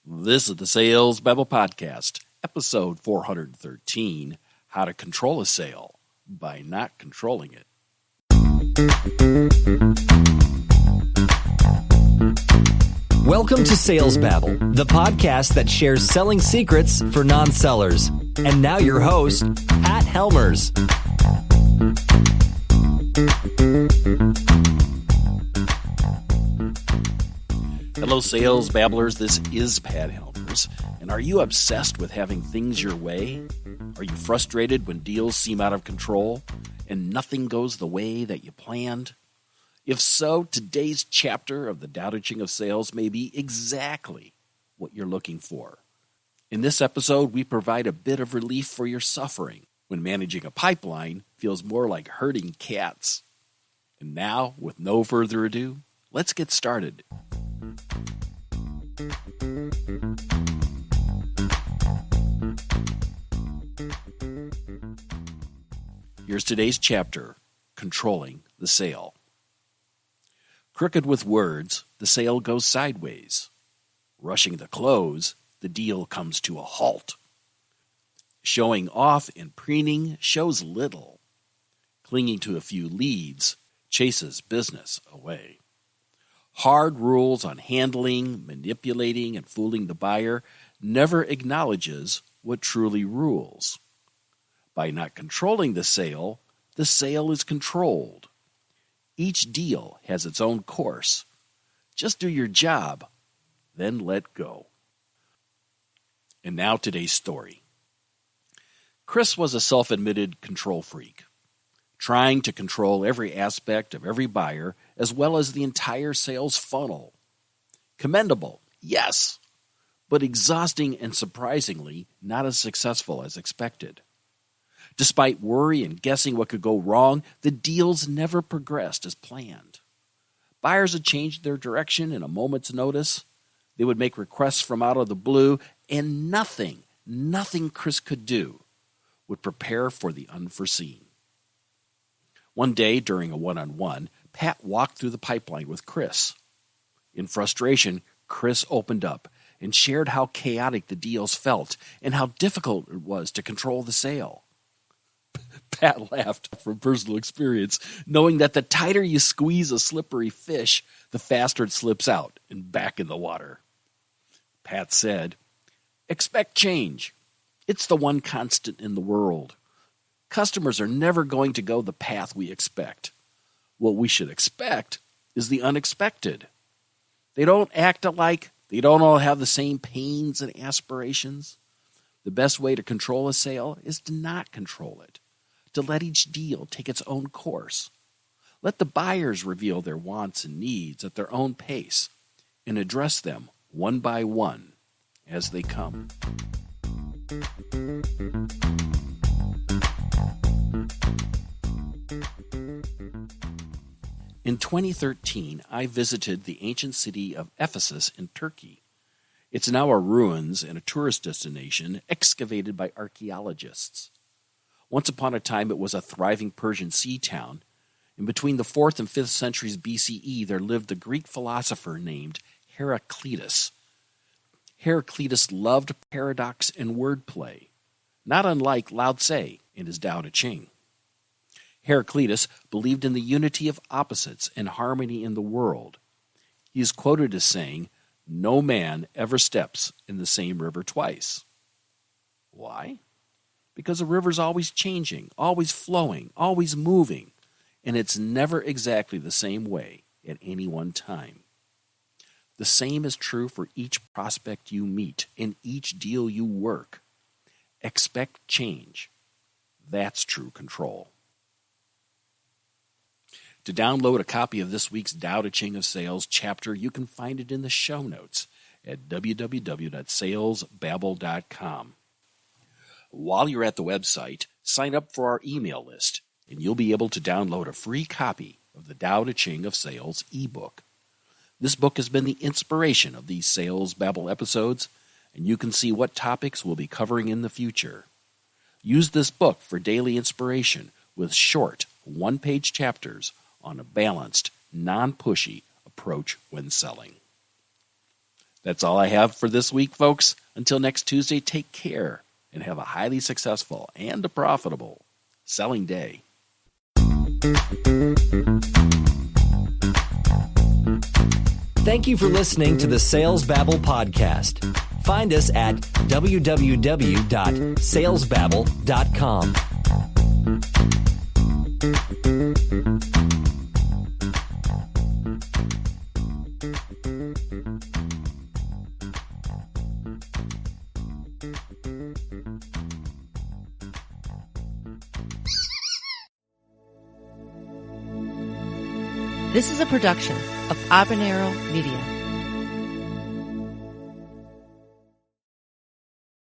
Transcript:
This is the Sales Babble Podcast, episode 413, How to Control a Sale by Not Controlling It. Welcome to Sales Babble, the podcast that shares selling secrets for non-sellers. And now your host, Pat Helmers. Hello, Sales Babblers. This is Pat Helmers. And are you obsessed with having things your way? Are you frustrated when deals seem out of control and nothing goes the way that you planned? If so, today's chapter of the Tao Te Ching of Sales may be exactly what you're looking for. In this episode, we provide a bit of relief for your suffering when managing a pipeline feels more like herding cats. And now, with no further ado, let's get started. Here's today's chapter, Controlling the Sale. Crooked with words, the sale goes sideways. Rushing the close, the deal comes to a halt. Showing off and preening shows little. Clinging to a few leads chases business away. Hard rules on handling, manipulating, and fooling the buyer never acknowledges what truly rules. By not controlling the sale is controlled. Each deal has its own course. Just do your job, then let go. And now today's story. Chris was a self-admitted control freak, trying to control every aspect of every buyer as well as the entire sales funnel. Commendable, yes, but exhausting and surprisingly not as successful as expected. Despite worry and guessing what could go wrong, the deals never progressed as planned. Buyers had changed their direction in a moment's notice. They would make requests from out of the blue, and nothing Chris could do would prepare for the unforeseen. One day during a one-on-one, Pat walked through the pipeline with Chris. In frustration, Chris opened up and shared how chaotic the deals felt and how difficult it was to control the sale. Pat laughed from personal experience, knowing that the tighter you squeeze a slippery fish, the faster it slips out and back in the water. Pat said, "Expect change. It's the one constant in the world. Customers are never going to go the path we expect. What we should expect is the unexpected. They don't act alike. They don't all have the same pains and aspirations. The best way to control a sale is to not control it, to let each deal take its own course. Let the buyers reveal their wants and needs at their own pace and address them one by one as they come." In 2013, I visited the ancient city of Ephesus in Turkey. It's now a ruins and a tourist destination excavated by archaeologists. Once upon a time, it was a thriving Persian sea town, and between the 4th and 5th centuries BCE, there lived a Greek philosopher named Heraclitus. Heraclitus loved paradox and wordplay, not unlike Lao Tse in his Tao Te Ching. Heraclitus believed in the unity of opposites and harmony in the world. He is quoted as saying, "No man ever steps in the same river twice." Why? Because a river's always changing, always flowing, always moving, and it's never exactly the same way at any one time. The same is true for each prospect you meet and each deal you work. Expect change. That's true control. To download a copy of this week's Tao Te Ching of Sales chapter, you can find it in the show notes at www.salesbabble.com. While you're at the website, sign up for our email list, and you'll be able to download a free copy of the Tao Te Ching of Sales ebook. This book has been the inspiration of these Sales Babble episodes, and you can see what topics we'll be covering in the future. Use this book for daily inspiration with short, one-page chapters on a balanced, non-pushy approach when selling. That's all I have for this week, folks. Until next Tuesday, take care and have a highly successful and a profitable selling day. Thank you for listening to the Sales Babble podcast. Find us at www.salesbabble.com. This is a production of Habanero Media.